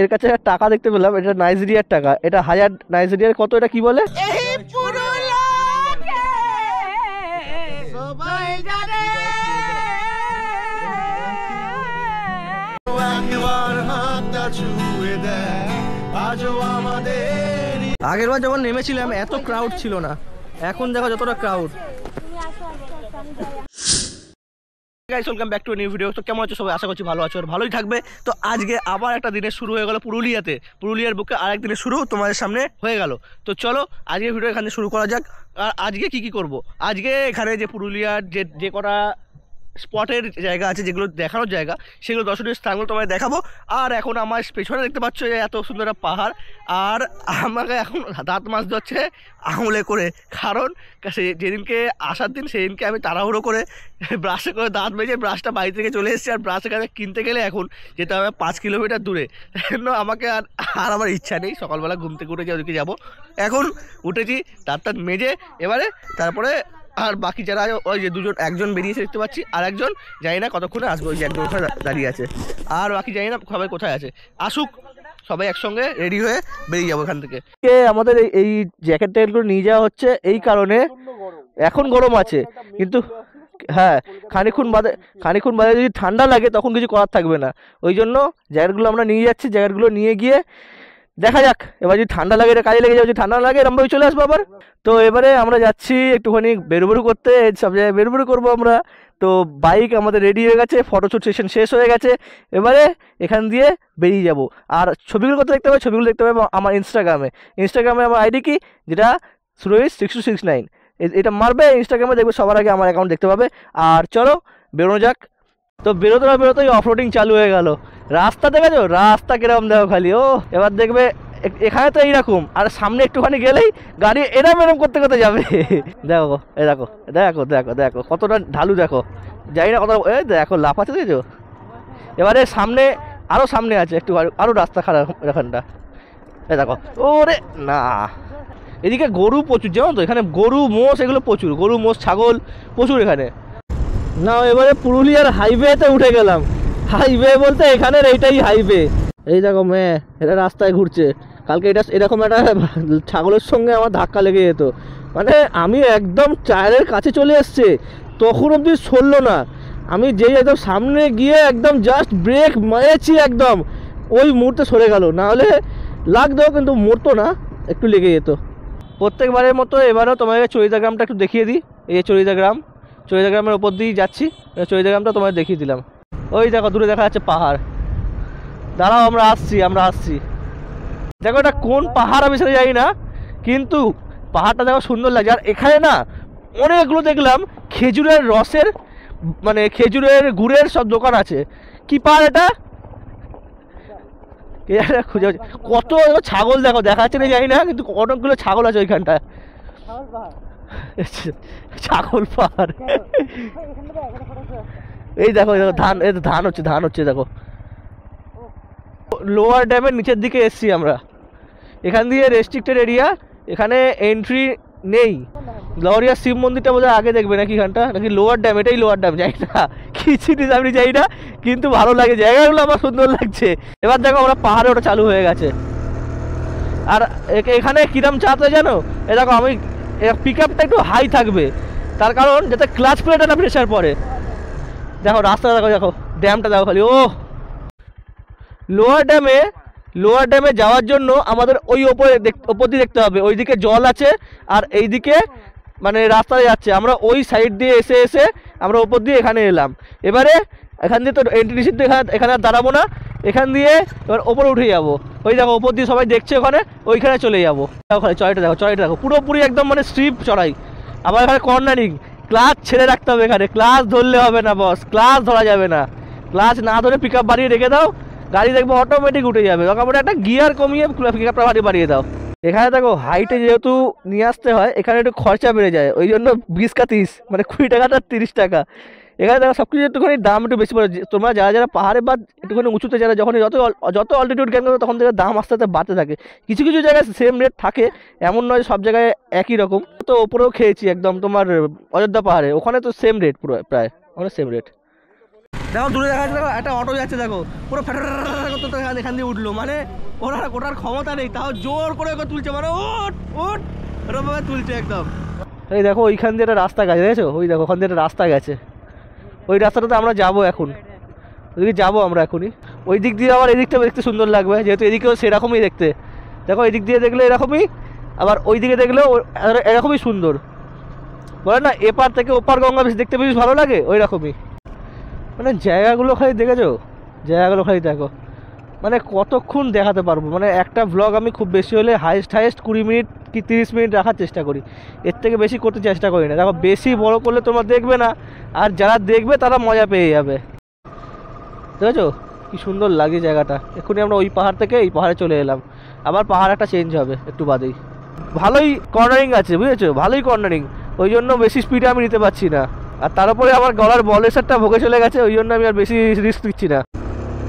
এর কাছে টাকা দেখতে পেলাম, এটা নাইজেরিয়ার টাকা, এটা 1000 নাইজেরিয়ার কত, এটা কি বলে? আগের বার যখন নেমেছিলাম এত ক্রাউড ছিল না, এখন দেখো যতটা crowd. Guys welcome back to new video. তো কেমন আছো সবাই? আশা করছি ভালো আছো আর ভালোই থাকবে। তো আজকে আবার একটা দিনের শুরু হয়ে গেল পুরুলিয়াতে, পুরুলিয়ার বুকে আরেক দিনের শুরু তোমাদের সামনে হয়ে গেল। তো চলো আজকে ভিডিও এখানে শুরু করা যাক। আর আজকে কি করব, আজকে এখানে যে পুরুলিয়ার যে কটা স্পটের জায়গা আছে, যেগুলো দেখানোর জায়গা, সেগুলো দর্শনীয় স্থানগুলো তোমায় দেখাবো। আর এখন আমার পেছনে দেখতে পাচ্ছ যে এত সুন্দর একটা পাহাড়, আর আমাকে এখন দাঁত মাছ ধরছে আঙুলে করে, কারণ যেদিনকে আসার দিন সেদিনকে আমি তাড়াহুড়ো করে ব্রাশে করে দাঁত মেজে ব্রাশটা বাড়ি থেকে চলে এসেছি। আর ব্রাশের কাছে কিনতে গেলে এখন যেতে হবে 5 কিলোমিটার দূরে, জন্য আমাকে আর আমার ইচ্ছা নেই সকালবেলা ঘুম থেকে উঠে ওদিকে যাবো। এখন উঠেছি দাঁত মেজে, এবারে তারপরে আর বাকি যারা ওই যে একজন বেরিয়েছে দেখতে পাচ্ছি, আর একজন জানি না কতক্ষণে আসবে, ওই যে একজন ওখানে দাঁড়িয়ে আছে, আর বাকি জানি না সবাই কোথায় আছে, আসুক সবাই একসঙ্গে রেডি হয়ে বেরিয়ে যাবো এখান থেকে। আমাদের এই জ্যাকেট ট্যাকেটগুলো নিয়ে যাওয়া হচ্ছে এই কারণে, এখন গরম আছে কিন্তু হ্যাঁ খানিক্ষণ বাদে যদি ঠান্ডা লাগে তখন কিছু করার থাকবে না, ওই জন্য জ্যাকেটগুলো আমরা নিয়ে যাচ্ছি। জ্যাকেটগুলো নিয়ে গিয়ে দেখা যাক, এবার যদি ঠান্ডা লাগে এটা কাজে লেগে যাবে, যদি ঠান্ডা লাগে এরমভাবে চলে আসবো আবার। তো এবারে আমরা যাচ্ছি একটুখানি বেরুবেরু করতে, সব জায়গায় বেরুবেরু করবো আমরা। তো বাইক আমাদের রেডি হয়ে গেছে, ফটোশ্যুট সেশন শেষ হয়ে গেছে, এবারে এখান দিয়ে বেরিয়ে যাব। আর ছবিগুলো করতে দেখতে হবে, ছবিগুলো দেখতে হবে আমার ইনস্টাগ্রামে আমার আইডি কি, যেটা Surohit6269, এটা মারবে ইনস্টাগ্রামে, দেখবে সবার আগে আমার অ্যাকাউন্ট দেখতে পাবে। আর চলো বেরোনো যাক। তো বেরোতেই অফরোডিং চালু হয়ে গেল। রাস্তা দেখেছো, রাস্তা কিরকম দেখো খালি, ও এবার দেখবে এখানে তো এইরকম, আর সামনে একটুখানি গেলেই গাড়ি এরম করতে করতে যাবে। দেখো এ দেখো দেখো দেখো দেখো কতটা ঢালু, দেখো যাই না কত, দেখো লাফাচ্ছে দেখেছো। এবারে সামনে আরও সামনে আছে একটু, আরও রাস্তা খারাপ এখানটা, এ দেখো। ওরে না, এদিকে গরু প্রচুর, জানো তো এখানে গরু মোষ এগুলো প্রচুর, গরু মোষ ছাগল প্রচুর এখানে। না এবারে পুরুলিয়ার হাইওয়েতে উঠে গেলাম, হাইওয়ে বলতে এখানের এইটাই হাইওয়ে। এই দেখো মেয়ে এটা রাস্তায় ঘুরছে, কালকে এটা এরকম একটা ছাগলের সঙ্গে আমার ধাক্কা লেগে যেত, মানে আমি একদম টায়ারের কাছে চলে এসছে তখন অবধি সরলো না, আমি যেই একদম সামনে গিয়ে একদম জাস্ট ব্রেক মেরেছি একদম, ওই মুহূর্তে সরে গেল, নাহলে লাগতো কিন্তু মরতো না, একটু লেগে যেত। প্রত্যেকবারের মতো এবারেও তোমাকে চরিদা গ্রামটা একটু দেখিয়ে দিই। এই যে চরিদা গ্রামের ওপর দিয়েই যাচ্ছি, চরিদা গ্রামটা তোমায় দেখিয়ে দিলাম। ওই দেখো দূরে দেখা যাচ্ছে পাহাড়, দাঁড়াও আমরা আসছি। দেখো এটা কোন পাহাড় আমি সেটা জানি না, কিন্তু পাহাড়টা দেখো সুন্দর লাগছে। আর এখানে না অনেকগুলো দেখলাম খেজুরের রসের, মানে খেজুরের গুড়ের সব দোকান আছে। কি পাহাড় এটা খুঁজে পাচ্ছি, কত ছাগল দেখো দেখা যাচ্ছে না জানি না, কিন্তু অনেকগুলো ছাগল আছে ওইখানটায়, ছাগল পাহাড়। এই দেখো ধান হচ্ছে দেখো। লোয়ার ড্যামের নিচের দিকে এসছি আমরা, এখান দিয়ে রেস্ট্রিক্টেড এরিয়া, এখানে এন্ট্রি নেই। লহরিয়া শিব মন্দিরটা বোধহয় আগে দেখবে নাকি এখানটা, নাকি লোয়ার ড্যাম, এটাই লোয়ার ড্যাম যাই না, কিছু আমি যাই না, কিন্তু ভালো লাগে জায়গাগুলো, আমার সুন্দর লাগছে। এবার দেখো আমরা পাহাড়ে ওটা চালু হয়ে গেছে। আর এখানে কিরম চাপ জানো, এ দেখো আমি পিক আপটা একটু হাই থাকবে, তার কারণ যাতে ক্লাচ প্লেটে না প্রেশার পড়ে। দেখো রাস্তা দেখো ড্যামটা দেখো খালি, ও লোয়ার ড্যামে যাওয়ার জন্য আমাদের ওই ওপর দিয়ে দেখতে হবে, ওইদিকে জল আছে আর এইদিকে মানে রাস্তায় যাচ্ছে, আমরা ওই সাইড দিয়ে এসে আমরা ওপর দিয়ে এখানে এলাম। এবারে এখান দিয়ে তো এন্ট্রি নিষিদ্ধ, এখানে আর দাঁড়াবো না, এখান দিয়ে এবার ওপরে উঠে যাবো। ওই দেখো ওপর দিয়ে সবাই দেখছে, ওইখানে চলে যাবো। ওখানে চড়াইটা দেখো পুরোপুরি একদম মানে স্ট্রিপ চড়াই। আবার এখানে কর্নারিং, ক্লাচ ছেড়ে রাখতে হবে, এখানে ক্লাচ ধরলে হবে না বস, ক্লাচ ধরা যাবে না, ক্লাচ না ধরে পিক আপ বাড়িয়ে রেখে দাও, গাড়ি দেখবো অটোমেটিক উঠে যাবে। তখন একটা গিয়ার কমিয়ে পিক আপটা বাড়িয়ে দাও। এখানে দেখো হাইটে যেহেতু নিয়ে আসতে হয়, এখানে একটু খরচা বেড়ে যায়, ওই জন্য 20 কা 30, মানে 20 টাকাটা 30 টাকা। এখানে দেখো সব কিছু একটুখানি দাম একটু বেশি পড়ে। তোমরা যারা পাহাড়ে বা একটুখানি উঁচুতে যারা যখন যত অল্টিটিউড গেন করবে তখন থেকে দাম আস্তে আস্তে বাড়তে থাকে। কিছু জায়গায় সেম রেট থাকে, এমন নয় সব জায়গায় একই রকম। তো ওপরেও খেয়েছি একদম তোমার অযোধ্যা পাহাড়ে, ওখানে তো সেম রেট পুরো, প্রায় ওখানে সেম রেট। দেখো দূরে দেখা যাচ্ছে, দেখো একটা অটো যাচ্ছে, দেখো পুরো করতে এখান দিয়ে উঠলো, মানে ওটার ক্ষমতা নেই, তাও জোর করে ওকে তুলছে, মানে ওট ওট এরকমভাবে তুলছে একদম। এই দেখো ওইখান দিয়ে একটা রাস্তা গেছে, দেখেছো? ওই দেখো ওখান দিয়ে একটা রাস্তা গেছে, ওই রাস্তাটাতে আমরা যাবো এখন, ওইদিকে যাবো আমরা এখনই। ওই দিক দিয়ে আবার এদিকটা দেখতে সুন্দর লাগবে, যেহেতু এদিকেও সেরকমই দেখতে। দেখো এদিক দিয়ে দেখলে এরকমই, আবার ওই দিকে দেখলেও এরকমই সুন্দর, বলে না এপার থেকে ওপার গঙ্গা বেশ দেখতে বেশ ভালো লাগে, ওই রকমই। মানে জায়গাগুলো খালি দেখেছো, জায়গাগুলো খালি দেখো, মানে কতক্ষণ দেখাতে পারবো, মানে একটা ভ্লগ আমি খুব বেশি হলে হাইস্ট 20 মিনিট কি 30 মিনিট রাখার চেষ্টা করি, এর থেকে বেশি করতে চেষ্টা করি না। দেখো বেশি বড় করলে তোমরা দেখবে না, আর যারা দেখবে তারা মজা পেয়ে যাবে। দেখেছো কি সুন্দর লাগে জায়গাটা। এক্ষুনি আমরা ওই পাহাড় থেকে এই পাহাড়ে চলে এলাম, আবার পাহাড় একটা চেঞ্জ হবে একটু বাদেই। ভালোই কর্নারিং আছে বুঝেছো, ভালোই কর্নারিং, ওই জন্য বেশি স্পিডে আমি নিতে পারছি না। আর তার উপরে আমার গলার বলেসারটা ভোগে চলে গেছে, ওই জন্য আমি আর বেশি রিস্ক দিচ্ছি না।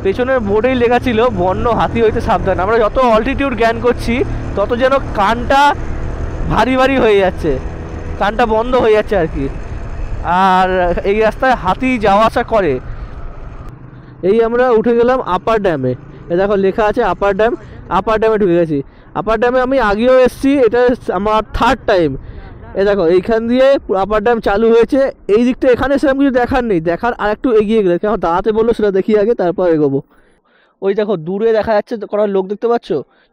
পেছনের বোর্ডেই লেখা ছিল বন্য হাতি হইতে সাবধান। আমরা যত অল্টিটিউড জ্ঞান করছি তত যেন কানটা ভারী ভারী হয়ে যাচ্ছে, কানটা বন্ধ হয়ে যাচ্ছে আর কি। আর এই রাস্তায় হাতি যাওয়া আসা করে। এই আমরা উঠে গেলাম আপার ড্যামে, এ দেখো লেখা আছে আপার ড্যাম, আপার ড্যামে ঢুকে গেছি। আপার ড্যামে আমি আগেও এসেছি, এটা আমার 3rd টাইম। এ দেখো এইখান দিয়ে আপার ড্যাম চালু হয়েছে, এই দিকটা এখানে সেরকম কিছু দেখার নেই, দেখার আর একটু এগিয়ে গেলে, কেন দাঁড়াতে বললো সেটা দেখি আগে, তারপর এগোবো। ওই দেখো দূরে দেখা যাচ্ছে করার লোক, দেখতে পাচ্ছ?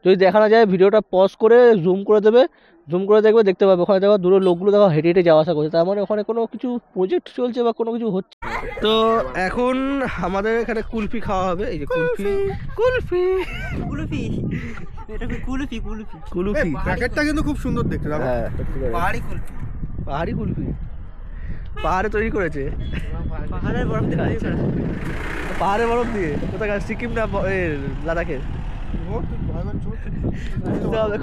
যদি দেখানো যায় ভিডিওটা পজ করে জুম করে দেবে, জুম করে দেখবে, দেখতে পাবে ওখানে দেখো দূরের লোকগুলো দেখো হেঁটে হেঁটে যাওয়া আসা করছে, তার মানে ওখানে কোনো কিছু প্রজেক্ট চলছে বা কোনো কিছু হচ্ছে। তো এখন আমাদের এখানে কুলফি খাওয়া হবে, এই যে কুলফি কুলফি কুলফি, এটা কুলফি কুলফি কুলফি প্যাকেটটা কিন্তু খুব সুন্দর দেখতে। হ্যাঁ পাহাড়ি কুলফি, পাহাড়ি কুলফি পাহাড়ে তৈরি করেছে, পাহাড়ের বরফ দিয়ে, পাহাড়ের বরফ দিয়ে। কোথায় সিকিম না লাদাখের? খুঁজতে হবে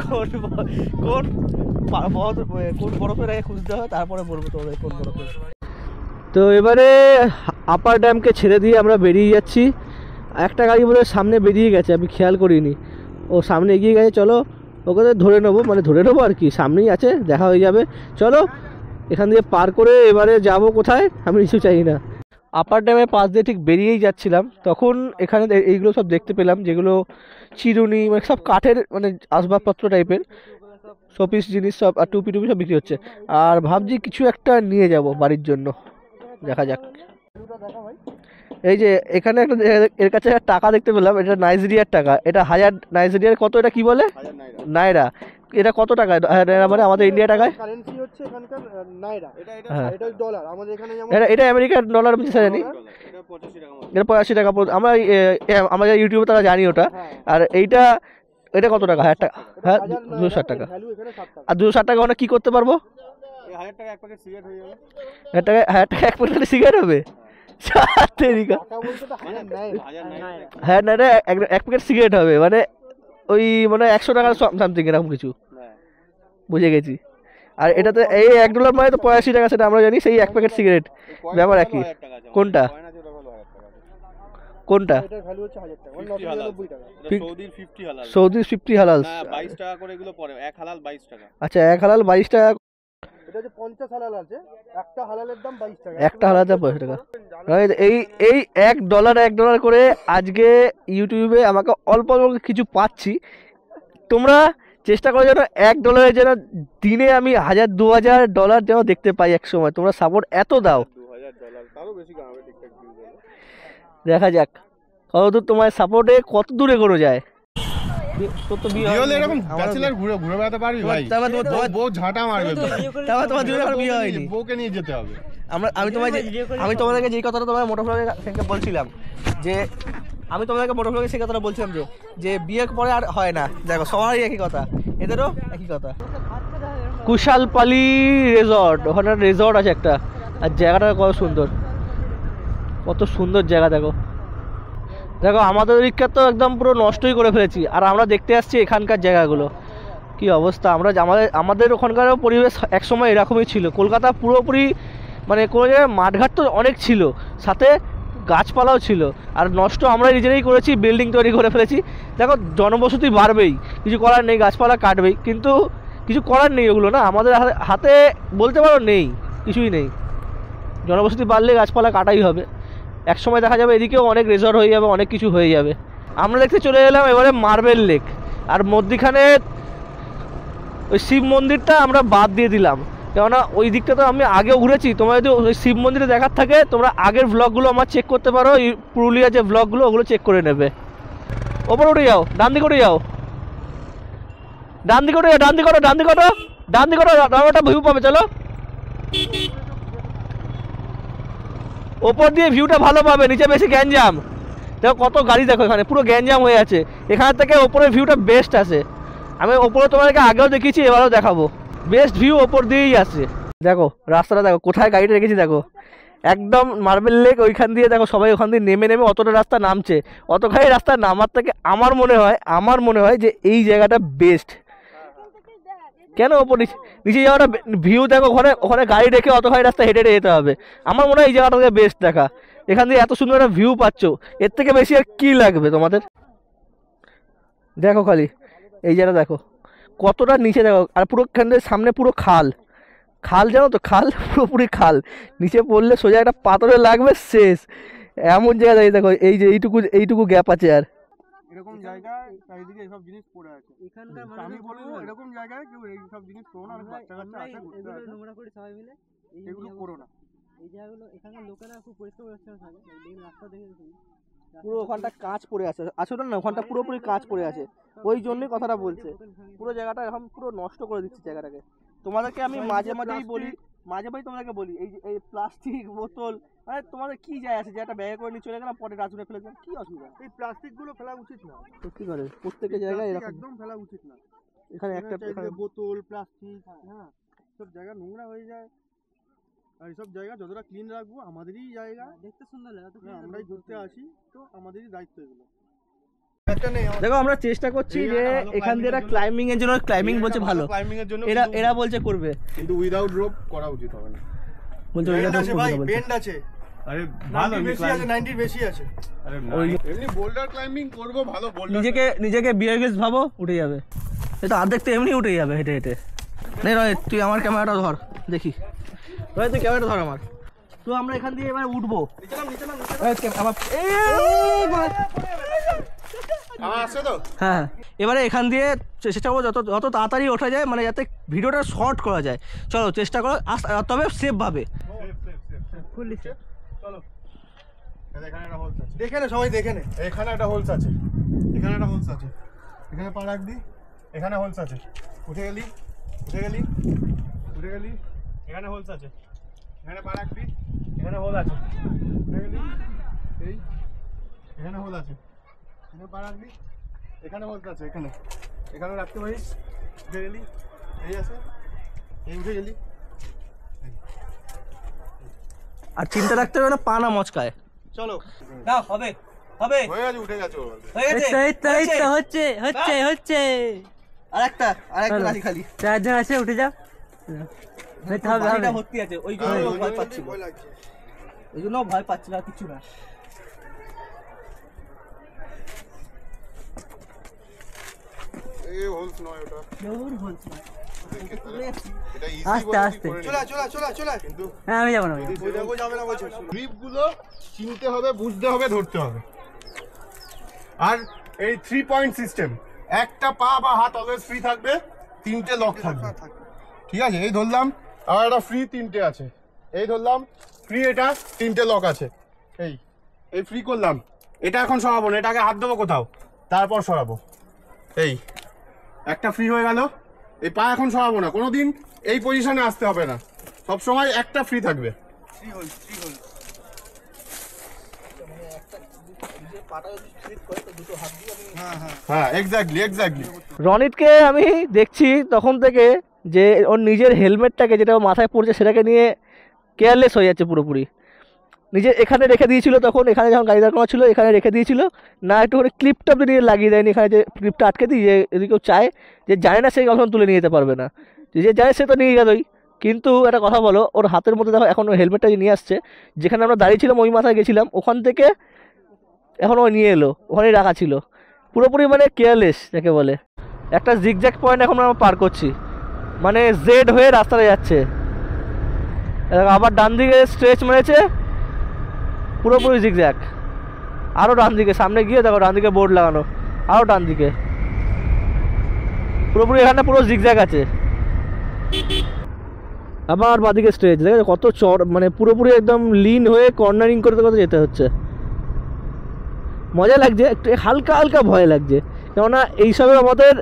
কোন বরফের আগে খুঁজতে হবে, তারপরে বলবো তোমাদের কোন বরফের। তো এবারে আপার ড্যামকে ছেড়ে দিয়ে আমরা বেরিয়ে যাচ্ছি। একটা গাড়ি বোধহয় সামনে বেরিয়ে গেছে, আমি খেয়াল করিনি, ও সামনে এগিয়ে গেছে। চলো ওকে ধরে নেবো, মানে ধরে নেবো আর কি, সামনেই আছে, দেখা হয়ে যাবে। চলো এখান দিয়ে পার করে এবারে যাব কোথায় আমি কিছু চাই না। আপার ড্যামের পাশ দিয়ে ঠিক বেরিয়েই যাচ্ছিলাম, তখন এখানে এইগুলো সব দেখতে পেলাম, যেগুলো চিরুনি, মানে সব কাঠের, মানে আসবাবপত্র টাইপের শোপিস জিনিস সব, আর টুপি টুপি সব বিক্রি হচ্ছে। আর ভাবছি কিছু একটা নিয়ে যাব বাড়ির জন্য, দেখা যাক। এই যে এখানে একটা এর কাছে একটা টাকা দেখতে পেলাম, এটা নাইজেরিয়ার টাকা, এটা 1000 নাইজেরিয়ার কত, এটা কি বলে নাইরা, এটা কত টাকা মানে আমাদের ইন্ডিয়া টাকায়? কারেন্সি হচ্ছে এখানকার নাইরা, এটা ডলার, আমাদের এখানে যেমন এটা আমেরিকার ডলার আমি জানি, এটা 85 টাকা। আমরা আমরা ইউটিউবে তারা জানি ওটা। আর এইটা এটা কত টাকা? 1000 টাকা, হ্যাঁ 260 টাকা। আর 260 টাকা মানে কি করতে পারবো? 1000 টাকা এক প্যাকেট সিগারেট হয়ে যাবে। 1000 টাকা এক প্যাকেট সিগারেট হবে? হ্যাঁ না, এক প্যাকেট সিগারেট হবে মানে ওই মানে 100 টাকা সামথিং এরকম কিছু, বুঝে গেছি। আর এটাতে এই $1 মানে তো 85 টাকা, সেটা আমরা জানি, সেই এক প্যাকেট সিগারেট ব্যাপার একই। কোনটা কোনটা? এটার ভ্যালু হচ্ছে 1000 টাকা, মানে 990 টাকা। সৌদির 50 হালাল, না 22 টাকা করে এগুলো পড়ে, এক হালাল 22 টাকা। আচ্ছা এক হালাল 22 টাকা। এটা যে 50 হালাল আছে, একটা হালালের দাম 22 টাকা, একটা হালাল দাম 22 টাকা। এই এই $1 করে আজকে ইউটিউবে আমাকে অল্প অল্প কিছু পাচ্ছি। তোমরা চেষ্টা করো যেন $1 যেন দিনে আমি $1000-2000 যেন দেখতে পাই এক সময়। তোমরা সাপোর্ট এত দাও, $2000 তারও বেশি কামাবে ঠিকঠাক ভিউজ হলে। দেখা যাক কতদূর তোমার সাপোর্টে কত দূরে করে যায়। তোর তো বিয়ে হলে এরকম ব্যাচেলর ঘুরে ঘুরে বেড়াতে পারবি ভাই, বউ ঝাঁটা মারবে তো। তোমার জীবনে আর বিয়ে হয়নি, বউকে নিয়ে যেতে হবে। আমি তোমাদেরকে যেই কথাটা তোমার মোটো ব্লগে বলছিলাম, যে আমি তোমাদেরকে মোটো ব্লগে সেই কথাটা বলছিলাম যে বিয়ের পরে আর হয় না। দেখো সবারই একই কথা, এদেরও একই কথা। কুশালপালি রিসর্ট, ওখানে রিসর্ট আছে একটা, আর জায়গাটা কত সুন্দর, কত সুন্দর জায়গা। দেখো দেখো আমাদের দিকটা তো একদম পুরো নষ্টই করে ফেলেছি, আর আমরা দেখতে আসছি এখানকার জায়গাগুলো কি অবস্থা। আমাদের ওখানকারও পরিবেশ একসময় এরকমই ছিল। কলকাতা পুরোপুরি মানে কোনো জায়গায় মাঠঘাট তো অনেক ছিল, সাথে গাছপালাও ছিল, আর নষ্ট আমরা নিজেরাই করেছি, বিল্ডিং তৈরি করে ফেলেছি। দেখো জনবসতি বাড়বেই, কিছু করার নেই, গাছপালা কাটবেই, কিন্তু কিছু করার নেই ওগুলো না, আমাদের হাতে বলতে পারো নেই, কিছুই নেই। জনবসতি বাড়লে গাছপালা কাটাই হবে। এক সময় দেখা যাবে এদিকেও অনেক রিসর্ট হয়ে যাবে, অনেক কিছু হয়ে যাবে। আমরা দেখতে চলে এলাম এবারে মার্বেল লেক, আর মধ্যিখানে ওই শিব মন্দিরটা আমরা বাদ দিয়ে দিলাম, কেননা ওই দিকটা তো আমি আগেও ঘুরেছি। তোমরা যদি ওই শিব মন্দিরে দেখার থাকে তোমরা আগের ব্লগগুলো আমার চেক করতে পারো, এই পুরুলিয়া যে ব্লগগুলো ওগুলো চেক করে নেবে। ওপরে উঠে যাও, ডান দিকে উঠে যাও, ডান দিকে উঠে যাও, ডান দিকে ওঠো, ডান দিকে ওঠো, ডান দিকে ওঠো, একটা ভিউ পাবে। চলো ওপর দিয়ে ভিউটা ভালো পাবে, নিচে বেশি গ্যাঞ্জাম। দেখো কত গাড়ি, দেখো এখানে পুরো গ্যাঞ্জাম হয়ে আছে। এখান থেকে ওপরের ভিউটা বেস্ট আসে। আমি ওপরে তোমাদেরকে আগেও দেখিয়েছি, এবারেও দেখাবো। বেস্ট ভিউ ওপর দিয়েই আসে। দেখো রাস্তাটা দেখো, কোথায় গাড়িটা রেখেছি দেখো, একদম মার্বেল লেক ওইখান দিয়ে। দেখো সবাই ওখান দিয়ে নেমে নেমে অতটা রাস্তা নামছে। অতখানি রাস্তা নামার থেকে আমার মনে হয় যে এই জায়গাটা বেস্ট। কেন ওপর নিচে যাওয়াটা ভিউ দেখো, ওখানে গাড়ি রেখে অতখানি রাস্তা হেঁটে হেঁটে যেতে হবে। আমার মনে হয় এই জায়গাটা বেস্ট দেখা। এখান দিয়ে এত সুন্দর একটা ভিউ পাচ্ছ, এর থেকে বেশি আর কী লাগবে তোমাদের। দেখো খালি এই জায়গাটা দেখো কতটা নিচে, দেখো আর পুরো এখান থেকে সামনে পুরো খাল, জানো তো, খাল পুরোপুরি খাল। নিচে পড়লে সোজা একটা পাথরে লাগবে, শেষ। এমন জায়গা দাঁড়িয়ে দেখো, এই যে এইটুকু গ্যাপ আছে। আর এরকম জায়গায় চারিদিকে এইসব জিনিস পড়ে আছে। এখানকার আমি বলবো এরকম জায়গায় কেউ এইসব জিনিস করো না। বাচ্চা কাচ্চা আছে, ঘুরতে আসে, নোংরা করে সবাই মিলে এগুলো করো না। এই জায়গাগুলো এখানকার লোকেরা খুব পরিষ্কার পরিচ্ছন্ন থাকে। এই রাস্তা দেখে পুরো ওখানটা কাঁচ পড়ে আছে, আসলে না ওখানটা পুরোপুরি কাঁচ পড়ে আছে, ওই জন্যই কথাটা বলছে। পুরো জায়গাটা এখন পুরো নষ্ট করে দিচ্ছে জায়গাটাকে। তোমাদেরকে আমি মাঝে মাঝেই তোমাদেরকে বলি, এই প্লাস্টিক বোতল, মানে তোমাদের কি যায় আছে যে একটা ব্যাগে করে নিয়ে চলে গেলাম, পরে রাজুনে ফেলে দিলাম, কি অসুবিধা? এই প্লাস্টিকগুলো ফেলা উচিত না, সত্যি করে প্রত্যেকটা জায়গায় এরকম একদম ফেলা উচিত না। এখানে একটা বোতল প্লাস্টিক, হ্যাঁ, সব জায়গা নোংরা হয়ে যায়। আর এইসব জায়গা যতটা ক্লিন রাখবো আমাদেরই জায়গা, দেখতে সুন্দর লাগে, আমরাই ঘুরতে আসি, তো আমাদেরই দায়িত্ব এগুলো। দেখো আমরা চেষ্টা করছি যে এখান দিয়ে ক্লাইম্বিং এর জন্য, ক্লাইম্বিং বলছে ভালো, ক্লাইম্বিং এর জন্য এরা বলছে করবে, কিন্তু উইদাউট রোপ করা উচিত হবে না। বলছে ভাই বেন্ড আছে, আরে ভালো বেশি আছে, 90 বেশি আছে। আরে এমনি বোল্ডার ক্লাইম্বিং করব, ভালো বোল্ডার, নিজেকে বিয়ার গেস ভাবো, উঠে যাবে। এটা অর্ধেক তো এমনি উঠে যাবে হেঁটে হেঁটে। নে রয়, তুই আমার ক্যামেরাটা ধর দেখি, রয় তুই ক্যামেরাটা ধর আমার। তো আমরা এখান দিয়ে এবার উঠবো। হ্যাঁ, এবারে এখান দিয়ে চেষ্টা করবো যত তাড়াতাড়ি ওঠা যায়, মানে যাতে ভিডিওটা শর্ট করা যায়। চলো চেষ্টা করো, তবে সেফ ভাবে। চলো দেখে নে, সবাই দেখে নে। এখানে একটা হোলস আছে, এখানে পা রাখবি, এখানে হোলস আছে, উঠে গেলি, এখানে হোলস আছে, এখানে পা রাখবি, এখানে হোল আছে, উঠে গেলি, এই এখানে হোল আছে, এখানে পা রাখবি, এখানে হোলস আছে, এখানে রাখতে পারিস, উঠে গেলি, এই আছে, এই উঠে গেলি। আর চিন্তা রাখতে হবে না পা না মচকায়। চলো না, হবে হয়ে গেছে, উঠে গেছে, হচ্ছে। আরেকটা লাঠি খালি, চারজন আছে, উঠে যাও। বাড়িটা ভর্তি আছে, ওই জন্য ভয় পাচ্ছি, ভয় পাচ্ছি না, কিছু না। এই হোলস নয়, ওটা আস্তে আস্তে চলা কিন্তু হ্যাঁ, আমি যাবো না। গ্রিপগুলো চিনতে হবে, বুঝতে হবে, ধরতে হবে। আর এই 3 পয়েন্ট সিস্টেম, একটা পা বা হাত অলওয়েজ ফ্রি থাকবে, 3টে লক থাকবে, ঠিক আছে? এই ধরলাম, আর একটা ফ্রি 3টে আছে, এই ধরলাম ফ্রি, এটা 3টে লক আছে, এই ফ্রি করলাম। এটা এখন সরাবো না, এটাকে হাত দেবো কোথাও, তারপর সরাবো। এই একটা ফ্রি হয়ে গেল, এই পা এখন সরাবো না, কোনোদিন এই পজিশনে আসতে হবে না, সব সময় একটা ফ্রি থাকবে। হ্যাঁ, এক্স্যাক্টলি। রনিতকে আমি দেখছি তখন থেকে যে ওর নিজের হেলমেটটাকে, যেটা মাথায় পড়ছে সেটাকে নিয়ে কেয়ারলেস হয়ে যাচ্ছে পুরোপুরি। নিজে এখানে রেখে দিয়েছিল, তখন এখানে যখন গাড়ি দাঁড় করা ছিল এখানে রেখে দিয়েছিল, না একটু করে ক্লিপটা নিয়ে লাগিয়ে দেয়নি এখানে, যে ক্লিপটা আটকে দিই, যে যদি কেউ চায় যে জানে না সেই কখন তুলে নিয়ে যেতে পারবে না, যে জানে সে তো নিয়ে গেলই। কিন্তু একটা কথা বলো, ওর হাতের মধ্যে দেখো এখন ওই হেলমেটটা নিয়ে আসছে, যেখানে আমরা দাঁড়িয়েছিলাম ওই মাথায় গেছিলাম, ওখান থেকে এখন ও নিয়ে এলো, ওখানেই রাখা ছিল, পুরোপুরি মানে কেয়ারলেস যাকে বলে। একটা জিগজ্যাগ পয়েন্ট এখন আমরা পার করছি, মানে জেড হয়ে রাস্তাটা যাচ্ছে, আবার ডান দিকে স্ট্রেচ মেরেছে, পুরোপুরি জিগজ্যাগ। আরও ডান দিকে সামনে গিয়ে দেখো ডান দিকে বোর্ড লাগানো, আরও ডান দিকে পুরোপুরি এখানে পুরো জিগজ্যাগ আছে। আবার বাদিকে স্ট্রেচ দেখো কত চড়, মানে পুরোপুরি একদম লিন হয়ে কর্নারিং করতে করতে যেতে হচ্ছে। মজা লাগছে, একটু হালকা হালকা ভয় লাগছে, কেননা এইসবের আমাদের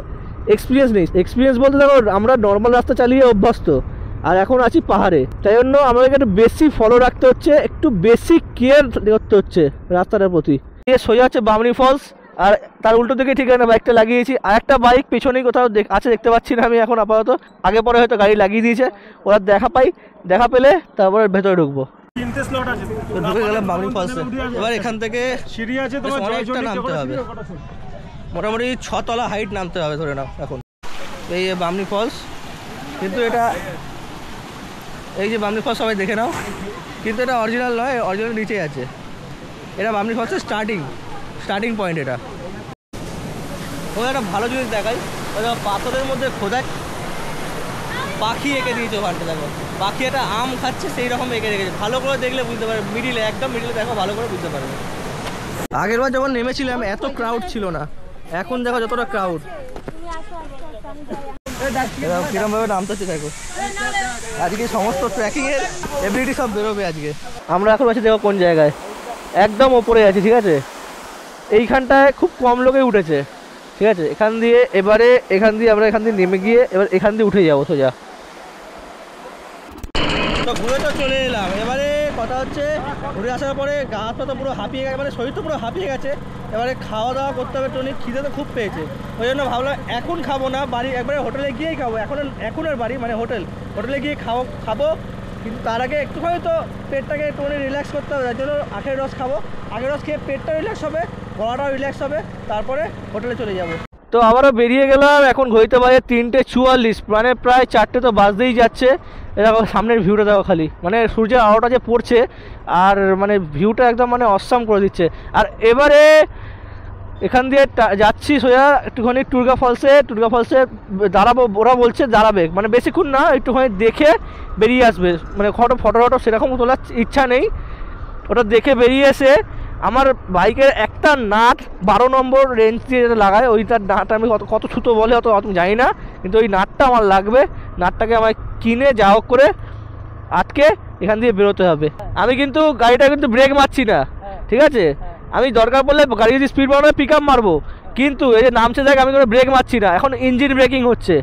এক্সপিরিয়েন্স নেই। এক্সপিরিয়েন্স বলতে দেখো আমরা নর্মাল রাস্তা চালিয়ে অভ্যস্ত, আর এখন আছি পাহাড়ে, তাই জন্য আমাদেরকে একটু বেশি ফলো রাখতে হচ্ছে, একটু বেশি কেয়ার করতে হচ্ছে রাস্তাটার প্রতি। এ সোজা হচ্ছে বামনি ফলস, আর তার উল্টো দিকে ঠিক আছে বাইকটা লাগিয়েছি। আর একটা বাইক পেছনেই কোথাও আছে দেখতে পাচ্ছি না আমি এখন আপাতত, আগে পরে হয়তো গাড়ি লাগিয়ে দিয়েছে, ওরা দেখা পেলে তারপরে ভেতরে ঢুকবো। তো ঢুকে গেলাম বামনি ফলসে। এবার এখান থেকে সিঁড়ি আছে, অনেকটা নামতে হবে, মোটামুটি 6 তলা হাইট নামতে হবে ধরে নাও এখন। এই বামনি ফলস, কিন্তু এটা এই যে বামনি ফলস সবাই দেখে নাও, কিন্তু এটা অরিজিনাল নয়, অরিজিনাল নিচেই আছে। এটা বামনি ফলসের স্টার্টিং পয়েন্ট। এটা ও একটা ভালো জিনিস দেখাই, ওই পাথরের মধ্যে খোদায় পাখি এঁকে দিয়েছে ওখানটা, দেখো পাখি একটা আম খাচ্ছে সেই রকম এঁকে রেখেছে, ভালো করে দেখলে বুঝতে পারবে। একদম মিডিলে দেখো, ভালো করে বুঝতে পারবে। আগের বার যখন নেমেছিলাম এত ক্রাউড ছিল না, এখন দেখো যতটা ক্রাউড। কিরম ভাবে নামতেছে দেখো, আজকে সমস্ত ট্রেকিং এর এবিলিটি সব বেরোবে আজকে। আমরা এখন আছি দেখো কোন জায়গায়, একদম ওপরে আছি, ঠিক আছে। এইখানটায় খুব কম লোকে উঠেছে, ঠিক আছে। এখান দিয়ে আমরা এখান দিয়ে নেমে গিয়ে এবার এখান দিয়ে উঠে যাবো সোজা। তো ঘুরে তো চলে এলাম, এবারে কথা হচ্ছে ঘুরে আসার পরে গা হাত পা তো পুরো হাঁপিয়ে গেছে, মানে শরীর তো পুরো হাঁপিয়ে গেছে। এবারে খাওয়া দাওয়া করতে হবে, টনিক খিদে তো খুব পেয়েছে, ওই জন্য ভাবলাম এখন খাবো না, বাড়ি একবারে হোটেলে গিয়েই খাবো। এখনের বাড়ি মানে হোটেলে গিয়ে খাবো, কিন্তু তার আগে একটুখানি তো পেটটাকে একটুখানি রিল্যাক্স করতে হবে, তার জন্য আখের রস খাবো। আখের রস খেয়ে পেটটা রিল্যাক্স হবে, গলাটাও রিল্যাক্স হবে, তারপরে হোটেলে চলে যাব। তো আবারও বেরিয়ে গেলাম, এখন ঘড়িতে বাজে 3:44, মানে প্রায় 4টে তো বাজতেই যাচ্ছে। দেখো সামনের ভিউটা দেখো খালি, মানে সূর্যের আলোটা যে পড়ছে আর মানে ভিউটা একদম মানে অসাম করে দিচ্ছে। আর এবারে এখান দিয়ে যাচ্ছি সোজা একটুখানি টুরগা ফলসে দাঁড়াবো, ওরা বলছে দাঁড়াবে, মানে বেশিক্ষণ না, একটুখানি দেখে বেরিয়ে আসবে। মানে ফটো সেরকম তোলার ইচ্ছা নেই, ওটা দেখে বেরিয়ে এসে আমার বাইকের একটা নাট 12 নম্বর রেঞ্জ দিয়ে যেটা লাগায়, ওইটার নাট আমি কত ছুতো বলে অত জানি না, কিন্তু ওই নাটটা আমার লাগবে। নাটটাকে আমায় কিনে যা হোক করে আটকে এখান দিয়ে বেরোতে হবে। আমি কিন্তু গাড়িটা কিন্তু ব্রেক মারছি না, ঠিক আছে। আমি দরকার পড়লে গাড়ি যদি স্পিড বাড়ানো পিক আপ মারবো, কিন্তু এই যে নামছে দেখ আমি কোনো ব্রেক মারছি না, এখন ইঞ্জিন ব্রেকিং হচ্ছে,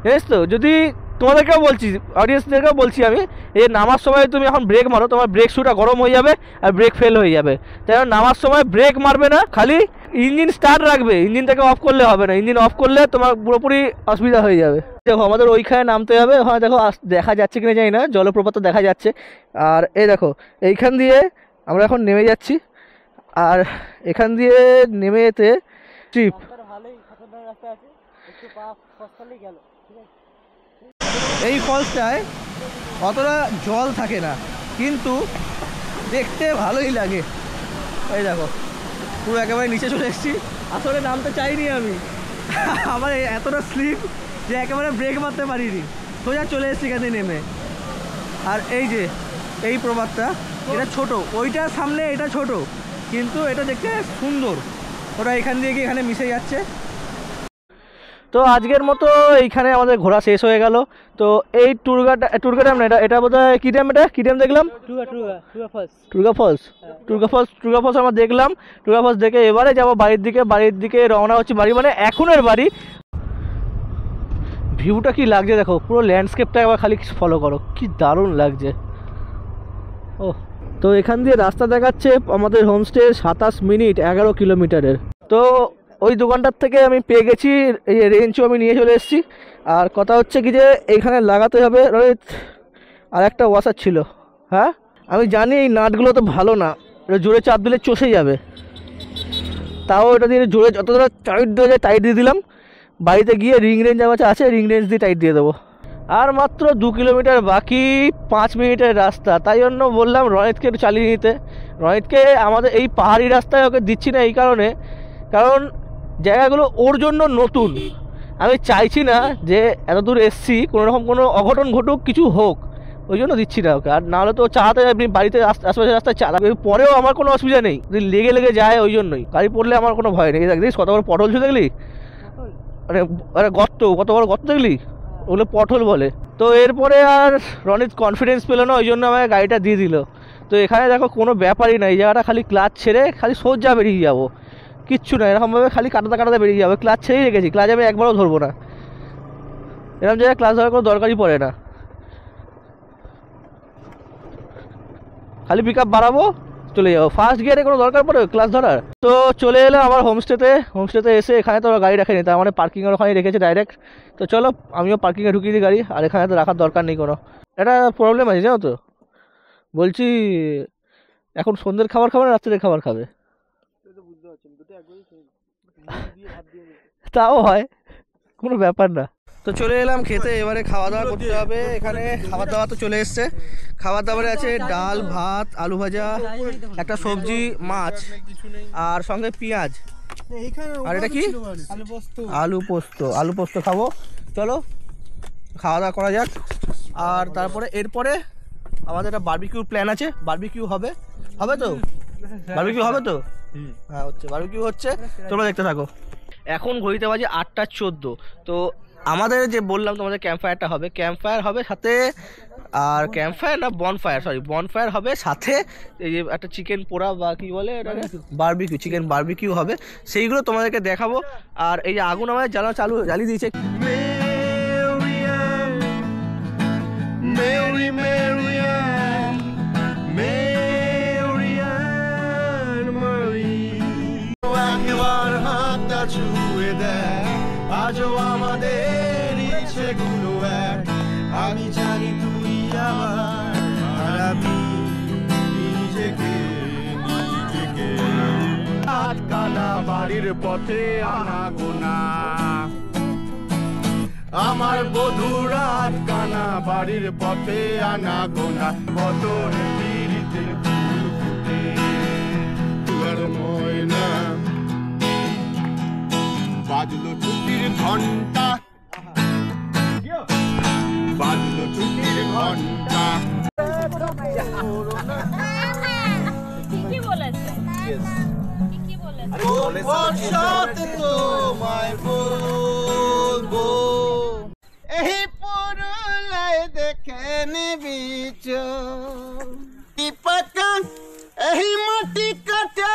জানিস তো। যদি তোমাদেরকেও বলছি, অডিয়েন্সদেরকেও বলছি আমি, এই নামার সময় তুমি এখন ব্রেক মারো, তোমার ব্রেক শুটা গরম হয়ে যাবে আর ব্রেক ফেল হয়ে যাবে। তাই নামার সময় ব্রেক মারবে না, খালি ইঞ্জিন স্টার্ট রাখবে, ইঞ্জিনটাকে অফ করলে হবে না, ইঞ্জিন অফ করলে তোমার পুরোপুরি অসুবিধা হয়ে যাবে। দেখো আমাদের ওইখানে নামতে হবে, ওখানে দেখো দেখা যাচ্ছে কিনা জানি না, জলপ্রপাত দেখা যাচ্ছে। আর এই দেখো এইখান দিয়ে আমরা এখন নেমে যাচ্ছি, আর এখান দিয়ে নেমে যেতে ট্রিপ এই ফলসটায় অতটা জল থাকে না, কিন্তু দেখতে ভালোই লাগে। এই দেখো পুরো একেবারে নিচে চলে এসেছি, আসলে নামতে চাইনি আমি, আমার এতটা স্লিপ যে একেবারে ব্রেক মারতে পারিনি, সোজা চলে এসেছি এখানে নেমে। আর এই যে এই প্রপাতটা, এটা ছোট, ওইটার সামনে এটা ছোট, কিন্তু এটা দেখতে সুন্দর, ওটা এখান দিয়ে গিয়ে এখানে মিশে যাচ্ছে। তো আজকের মতো এইখানে আমাদের ঘোরা শেষ হয়ে গেল। তো এই টুরগা ড্যাম না, এটা বোধহয় কী ড্যাম, কি ড্যাম দেখলাম? টুরগা ফলস আমরা দেখলাম। টুরগা ফলস দেখে এবারে যাবো বাড়ির দিকে রওনা হচ্ছে, মানে এখনের বাড়ি। ভিউটা কি লাগছে দেখো, পুরো ল্যান্ডস্কেপটা একবার খালি ফলো করো, কি দারুণ লাগছে। ও তো এখান দিয়ে রাস্তা দেখাচ্ছে আমাদের হোমস্টে 27 মিনিট 11 কিলোমিটারের। তো ওই দোকানটার থেকে আমি পেয়ে গেছি, এই রেঞ্চও আমি নিয়ে চলে এসেছি। আর কথা হচ্ছে কি যে এইখানে লাগাতে হবে রোহিত আর একটা ওয়াশার ছিল। হ্যাঁ আমি জানি এই নাটগুলো তো ভালো না, এটা জোরে চাপ দিলে চষে যাবে, তাও এটা দিয়ে জোরে যতটা টাইট দেওয়া যায় টাইট দিয়ে দিলাম। বাড়িতে গিয়ে রিং রেঞ্জ আমার আছে, রিং রেঞ্জ দিয়ে টাইট দিয়ে দেবো। আর মাত্র 2 কিলোমিটার বাকি, 5 মিনিটের রাস্তা, তাই জন্য বললাম রনিতকে একটু চালিয়ে নিতে। রনিতকে আমাদের এই পাহাড়ি রাস্তায় ওকে দিচ্ছি না এই কারণ জায়গাগুলো ওর জন্য নতুন। আমি চাইছি না যে এত দূর এসছি কোনো রকম কোনো অঘটন ঘটুক, কিছু হোক, ওই জন্য দিচ্ছি না ওকে। আর নাহলে তো চালাতে এমনি বাড়িতে আশেপাশে রাস্তায় চালাবে, পরেও আমার কোনো অসুবিধা নেই, যদি লেগে যায় ওই জন্যই। গাড়ি পড়লে আমার কোনো ভয় নেই। দেখ কত বড় পটল ছিল দেখলি, মানে আরে গর্ত, কত বড় গর্ত দেখলি, ওগুলো পটল বলে। তো এরপরে আর রনিত কনফিডেন্স পেলো না, ওই জন্য আমাকে গাড়িটা দিয়ে দিল। তো এখানে দেখো কোনো ব্যাপারই না, এই জায়গাটা খালি ক্লাচ ছেড়ে খালি সোজা বেরিয়ে যাবো, কিচ্ছু না, এরকমভাবে খালি কাটাতে কাটাতে বেরিয়ে যাবে। ক্লাচ ছেড়েই রেখেছি, ক্লাচ আমি একবারও ধরবো না, এরকম জায়গায় ক্লাচ ধরার কোনো দরকারই পড়ে না। খালি পিক আপ বাড়াবো, চলে যাবো। ফার্স্ট গিয়ারে কোনো দরকার পড়ে ক্লাস ধরার? তো চলে এলাম আমার হোমস্টেতে এসে এখানে তো গাড়ি রাখেনি, তার মানে পার্কিংয়ের ওখানে রেখেছে ডাইরেক্ট। তো চলো আমিও পার্কিংয়ে ঢুকিয়ে দিই গাড়ি, আর এখানে তো রাখার দরকার নেই কোনো। একটা প্রবলেম আছে জানো তো, বলছি এখন সন্ধ্যের খাবার খাবে না রাত্রের খাবার খাবে? তাও হয়, কোনো ব্যাপার না। তো চলে এলাম খেতে, এবারে খাওয়া দাওয়া করতে হবে। এখানে খাবার দাওয়া তো চলে এসছে। খাবার দাবারে আছে ডাল, ভাত, আলু ভাজা, একটা সবজি, মাছ, আর সঙ্গে পেঁয়াজ। আর এটা কি? আলু পোস্ত খাবো। চলো খাওয়া দাওয়া করা যাক। আর তারপরে এরপরে আমাদের একটা বারবিকিউ প্ল্যান আছে। বারবিকিউ হবে তো? বারবিকিউ হবে তো? হ্যাঁ হচ্ছে, বারবিকিউ হচ্ছে, তোমরা দেখতে থাকো। এখন ঘড়িতে বাজে 8:14। তো আমাদের যে বললাম তোমাদের ক্যাম্প ফায়ারটা হবে, ক্যাম্প ফায়ার হবে সাথে, আর ক্যাম্প ফায়ার না বনফায়ার হবে সাথে, এই যে একটা চিকেন পোড়া বা কি বলে এটাকে, বারবিকিউ, চিকেন বারবিকিউ হবে, সেইগুলো তোমাদেরকে দেখাবো। আর এই যে আগুন আমাদের জ্বালিয়ে দিয়েছে। আজও আমাদের ইচ্ছেগুলো এক, আমি জানি তুই আমার, আর আমি নিজেকে আটকানা বাড়ির পথে আনা গোনা, আমার বধুর আটকানা বাড়ির পথে আনা গোনা, বদর পিড়িতে ফুল ফুটে তুয়ার ময়না, বাজলো ছুটির ঘন্টা, বাজলো ছুটির ঘন্টা। ঠিকই বলেছে, ঠিকই বলেছে। তোমায় বলবো এই পুরুলাই দেখে নিবি পাকা, এই মাটি কাটা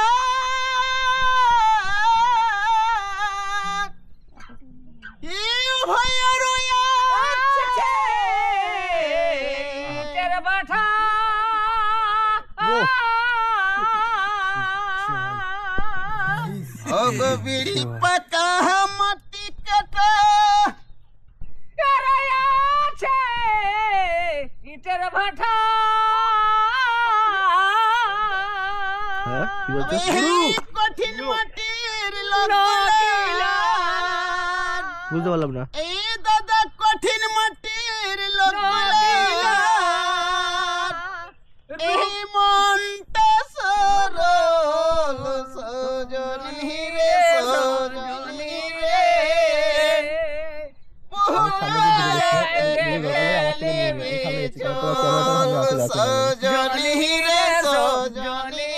বিড়ি পাকা মাটি কাটা ইটের ভাটা, কঠিন মাটির বুঝতে পারলাম না। এই দাদা কঠিন মাটির লোক, এই মনটা সরল সজনী রে, সজনী রে, সজনী রে, সজনী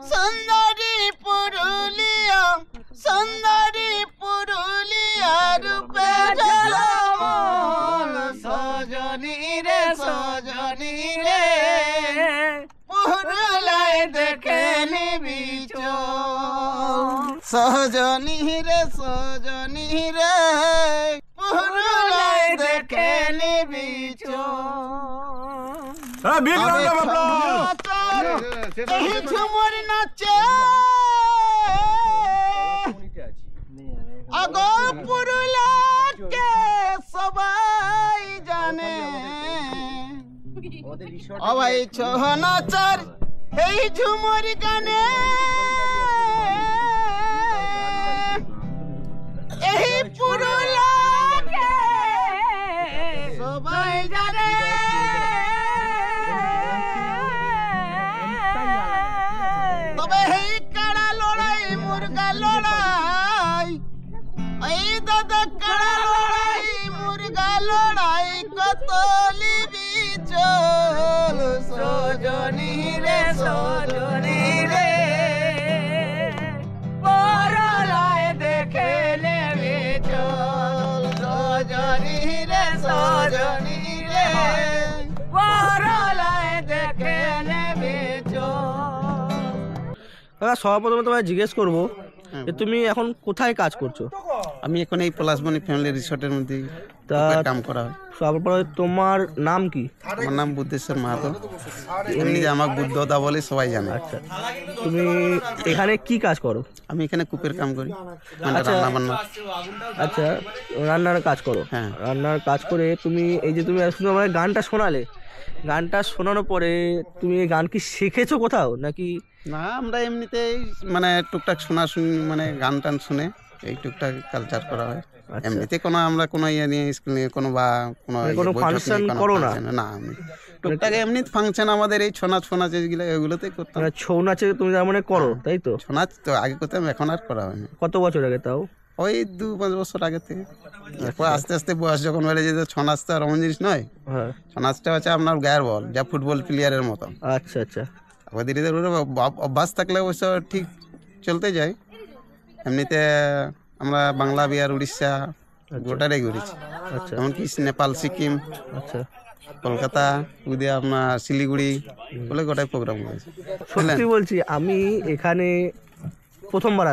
সুন্দরী পুরুলিয়া, সুন্দরী পুরুলিয়া রূপে ঝলমল, সজনী রে, সজনী রে, পুরুলিয়ায় দেখে নিবি সজনী রে, সজনী রে, পুরুলিয়ায় দেখে নিবি ঝুমুর নাচে আগো পুরুলিয়াকে সবাই জানে, সবাই ছহ নাচার এই ঝুমুর গানে, এই পুরুলিয়াকে সবাই জানে, তবে এই কাড়া লড়াই মুরগা লড়াই, এই দাদা সজনী রে পরলয় দেখে নেবে চল সজনী রে সজনী রে পরলয় দেখে নেবে চল। সর্বপ্রথমে তোমায় জিজ্ঞেস করবো যে তুমি এখন কোথায় কাজ করছো? আমি এখন এই পলাশবনি ফ্যামিলি রিসোর্টের মধ্যে তা কাম করা হয়। সর্বপ্রথমে তোমার নাম কি? আমার নাম বুদ্ধেশ্বর মাহাতো, এমনি যে আমার বুদ্ধদা বলে সবাই জানে। আচ্ছা, তুমি এখানে কি কাজ করো? আমি এখানে কুপের কাম করি, মানে আচ্ছা। রান্না বান্না। আচ্ছা, রান্নার কাজ করো। হ্যাঁ। রান্নার কাজ করে তুমি এই যে তুমি শুধু আমার গানটা শোনালে, গানটা শোনানোর পরে তুমি এই গান কি শিখেছো কোথাও নাকি? না, আমরা এমনিতেই মানে টুকটাক শোনাশুনি, মানে গান টান শুনে এই টুকটাক কালচার করা হয়। আচ্ছা। এমনিতে কোনো আমরা কোনো ইয়ে নিয়ে স্কুল নিয়ে কোনো বা কোনো মানে কোনো বৈঠক নিয়ে function কোনো করো না? function না, আমি টুকটাক এমনি ফাংশন আমাদের এই ছৌ নাচ যেগুলো এগুলোতেই করতাম। মানে ছৌ নাচে তুমি তার মানে করো, তাই তো? ছৌ নাচ তো আগে করতাম, এখন আর করা হয়নি। কত বছর আগে তাও? ওই 2-5 বছর আগে থেকে। এরপর আস্তে আস্তে বয়স যখন বেড়ে যেত, ছৌ নাচ তো আর এমন জিনিস নয়। হ্যাঁ। ছৌ নাচটা হচ্ছে আপনার গায়ের বল, যা ফুটবল প্লেয়ারের মতো। আচ্ছা আচ্ছা। আবার ধীরে ধীরে ওর অভ্যাস থাকলে অবশ্য ঠিক চলতে যায়। এমনিতে আমরা বাংলা, বিহার, উড়িষ্যা গোটাটাই ঘুরেছি। আচ্ছা এমনকি নেপাল, সিকিম, আচ্ছা। কলকাতা, ওদিকে আপনার শিলিগুড়ি বলে গোটাই প্রোগ্রাম করেছি। সত্যি বলছি, আমি এখানে প্রথমবার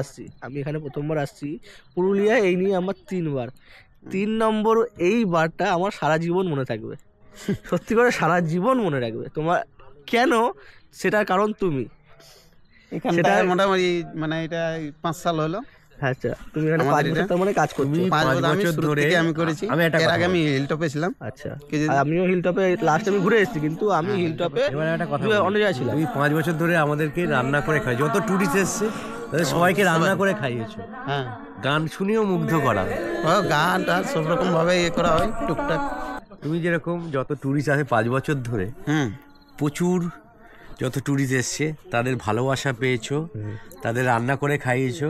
আসছি পুরুলিয়া। এই নিয়ে আমার 3 বার, 3 নম্বর এই বারটা আমার সারা জীবন মনে থাকবে। সত্যি করে সারা জীবন মনে রাখবে। তোমার কেন? সেটার কারণ তুমি। এখানটা মোটামুটি মানে এটা 5 সাল হলো। আচ্ছা, তুমি এখানে 5 আমাদের বছর এটা- তার মানে কাজ করছো। 5 বছর আমি শুরু থেকে আমি করেছি। এর আগে আমি হিলটপে ছিলাম। আচ্ছা, কিছুদিন- আর আমিও হিলটপে লাস্ট আমি ঘুরে এসেছি, কিন্তু আমি হিলটপে এবারে একটা কথা অন্য জায়গায় ছিলাম। তুমি 5 বছর ধরে আমাদেরকে রান্না করে খাই, যত টুরিস্ট এসছে তাদের সবাইকে রান্না করে খাইয়েছো, হ্যাঁ, গান শুনিয়েও মুগ্ধ করা। ও গান টান সব রকম ভাবে ইয়ে করা হয় টুকটাক। তুমি যেরকম যত টুরিস্ট আসে 5 বছর ধরে, হুম, প্রচুর যত টুরিস্ট এসছে তাদের ভালোবাসা পেয়েছো, তাদের রান্না করে খাইয়েছো,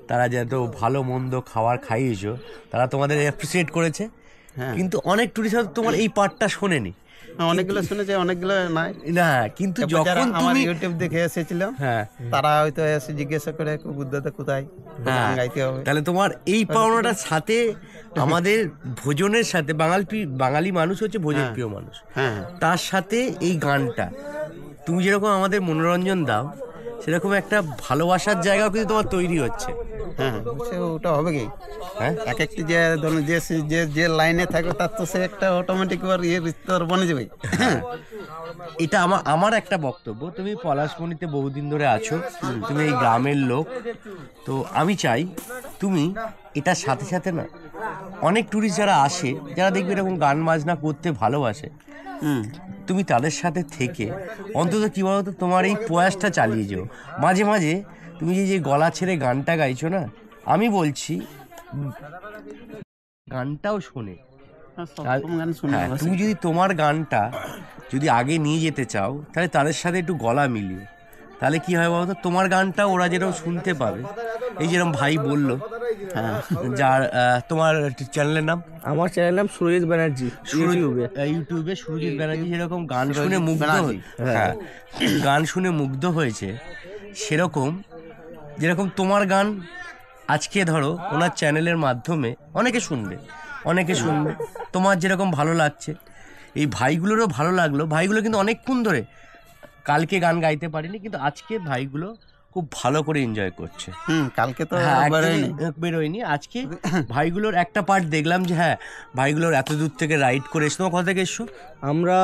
তারা যত ভালো মন্দ খাবার খাইয়েছো, তারা তোমাদের অ্যাপ্রিসিয়েট করেছে। হ্যাঁ। কিন্তু অনেক টুরিস্ট তোমার এই পার্টটা শোনেনি। অনেকগুলো শুনেছে, অনেকগুলো নাই। না, কিন্তু তারপর যারা যখন আমার তুমি ইউটিউব দেখে এসেছিল, হ্যাঁ তারা হয়তো এসে জিজ্ঞাসা করে বুদ্ধদা কোথায়, গান গাইতে হবে। তাহলে তোমার এই পাওনাটার সাথে আমাদের ভোজনের সাথে, বাঙালি মানুষ হচ্ছে ভোজন প্রিয় মানুষ, হ্যাঁ, তার সাথে এই গানটা তুমি যেরকম আমাদের মনোরঞ্জন দাও, সেরকম একটা ভালোবাসার জায়গাও কিন্তু তোমার তৈরি হচ্ছে। হ্যাঁ, সে ওটা হবে কি, হ্যাঁ, এক একটি যে ধরুন যে লাইনে থাকবে তার তো সে একটা অটোমেটিক ইয়ে রিস্তার বনে যাবে। এটা আমার একটা বক্তব্য। তুমি পলাশমণিতে বহুদিন ধরে আছো, তুমি এই গ্রামের লোক, তো আমি চাই তুমি এটার সাথে সাথে না, অনেক টুরিস্ট যারা আসে, যারা দেখবে এরকম গান বাজনা করতে ভালোবাসে, তুমি তাদের সাথে থেকে অন্তত কি বলতো, তোমার এই প্রয়াসটা চালিয়ে যাও। মাঝে মাঝে তুমি যে গলা ছেড়ে গানটা গাইছো না, আমি বলছি গানটাও শোনে। সব রকম গান শুনে হ্যাঁ, বসে। তুমি যদি তোমার গানটা যদি আগে নিয়ে যেতে চাও, তাহলে তাদের সাথে একটু গলা মিলিয়ে, তাহলে কি হয় বলতো, তোমার গানটা ওরা যেরকম শুনতে পাবে। এই যেরকম ভাই বললো, হ্যাঁ, যার তোমার চ্যানেলের নাম? আমার চ্যানেল নাম সুরজিৎ ব্যানার্জি, ইউটিউবে সুরজিৎ ব্যানার্জি যেরকম গান শুনে মুগ্ধ ব্যানার্জি। হ্যাঁ, গান শুনে মুগ্ধ হয়েছে, সেরকম যেরকম তোমার গান আজকে ধরো ওনার চ্যানেলের মাধ্যমে অনেকে শুনবে, তোমার যেরকম ভালো লাগছে, এই ভাইগুলোরও ভালো লাগলো। ভাইগুলো কিন্তু অনেকক্ষণ ধরে, কালকে গান গাইতে পারিনি, কিন্তু আজকে ভাইগুলো খুব ভালো করে এনজয় করছে। কালকে তো হ্যাঁ, বেরোয়নি। বেরোয়নি। আজকে ভাইগুলোর একটা পার্ট দেখলাম যে হ্যাঁ, ভাইগুলোর এত দূর থেকে রাইড করে এসছো। তোমার কোথা থেকে এসছো? আমরা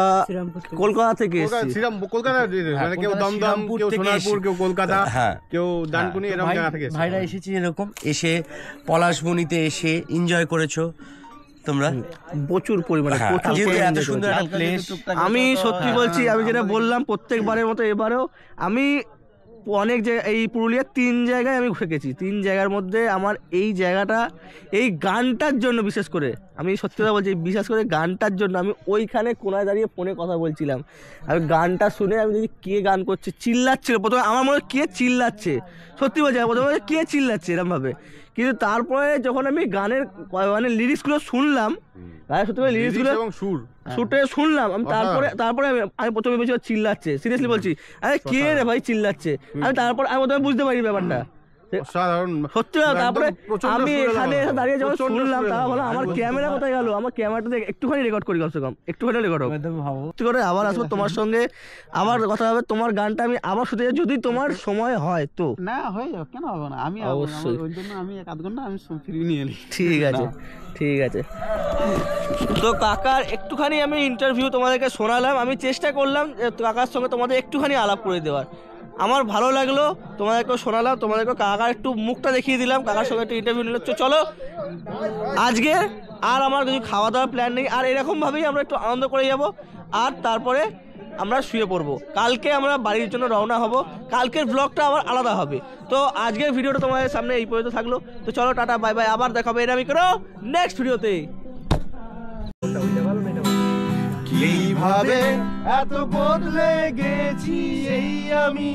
কলকাতা থেকে এসেছি। কলকাতা মানে কেউ কলকাতা দমদম, শ্রীরামপুর কেউ থেকে সোনারপুর, এসে- কেউ কলকাতা, হ্যাঁ, কেউ ডানকুনি, তো এরকম ভাই- জায়গা থেকে এসেছে। ভাইরা এসেছে এরকম, এসে পলাশবনিতে এসে এনজয় করেছো তোমরা প্রচুর পরিমাণে, হ্যাঁ, প্রচুর যেহেতু পরিমাণে এত enjoy সুন্দর করেছি। একটা প্লেস। আমি সত্যি বলছি, আমি যেটা বললাম প্রত্যেকবারের মতো এবারেও আমি অনেক জায়গায়, এই পুরুলিয়ার 3 জায়গায় আমি ঘুরে গেছি। 3 জায়গার মধ্যে আমার এই জায়গাটা এই গানটার জন্য বিশেষ করে আমি সত্যি কথা বলছি, বিশেষ করে গানটার জন্য আমি ওইখানে কোনায় দাঁড়িয়ে ফোনে কথা বলছিলাম। আমি গানটা শুনে আমি দেখি কে গান করছে, চিল্লাচ্ছিল প্রথমে, আমার মনে হয় কে চিল্লাচ্ছে, সত্যি বলছি প্রথমে কে চিল্লাচ্ছে এরমভাবে। কিন্তু তারপরে যখন আমি গানের মানে লিরিক্সগুলো শুনলাম, সত্যি করে লিরিক্সগুলো এবং সুর শুটে শুনলাম আমি, তারপরে আমি প্রথমে বেশি চিল্লাচ্ছে, সিরিয়াসলি বলছি, আরে কে রে ভাই চিল্লাচ্ছে, আমি তারপর আমি প্রথমে বুঝতে পারি ব্যাপারটা অসাধারণ সত্যি কথা। তারপরে একদম প্রচণ্ড আমি সুরে এখানে গাওয়া। এসে দাঁড়িয়ে যখন প্রচণ্ড শুনলাম, সুরে তারা বলো গাওয়া। আমার ক্যামেরা কোথায় গেল, আমার ক্যামেরাটা একটুখানি রেকর্ড করি, কমসে কম একটুখানি রেকর্ড হোক। সত্যি করে আবার আসবো তোমার সঙ্গে, আবার কথা হবে, তোমার গানটা আমি আবার শুনতে চাই, যদি তোমার সময় হয় তো। না হয়ে যাবে, কেন হবে না, আমি অবশ্যই। ওই জন্য আমি এক আধ ঘন্টা আমি ফিরে নিয়ে এলি। ঠিক আছে, ঠিক আছে। তো কাকার একটুখানি আমি ইন্টারভিউ তোমাদেরকে শোনালাম, আমি চেষ্টা করলাম কাকার সঙ্গে তোমাদের একটুখানি আলাপ করে দেওয়ার, আমার ভালো লাগলো, তোমাদেরকেও শোনালাম, তোমাদেরকে কাকার একটু মুখটা দেখিয়ে দিলাম, কাকার সঙ্গে একটু ইন্টারভিউ নিলাম। চলো আজকে আর আমার কিছু খাওয়া দাওয়ার প্ল্যান নেই, আর এরকমভাবেই আমরা একটু আনন্দ করে যাব, আর তারপরে আমরা শুয়ে পড়বো। কালকে আমরা বাড়ির জন্য রওনা হব, কালকের ব্লগটা আবার আলাদা হবে। তো আজকের ভিডিওটা তোমাদের সামনে এই পর্যন্ত থাকলো। তো চলো টাটা, বাই বাই, আবার দেখাবে এরকমই করো নেক্সট ভিডিওতে। কিভাবে এত বদলে গেছি এই আমি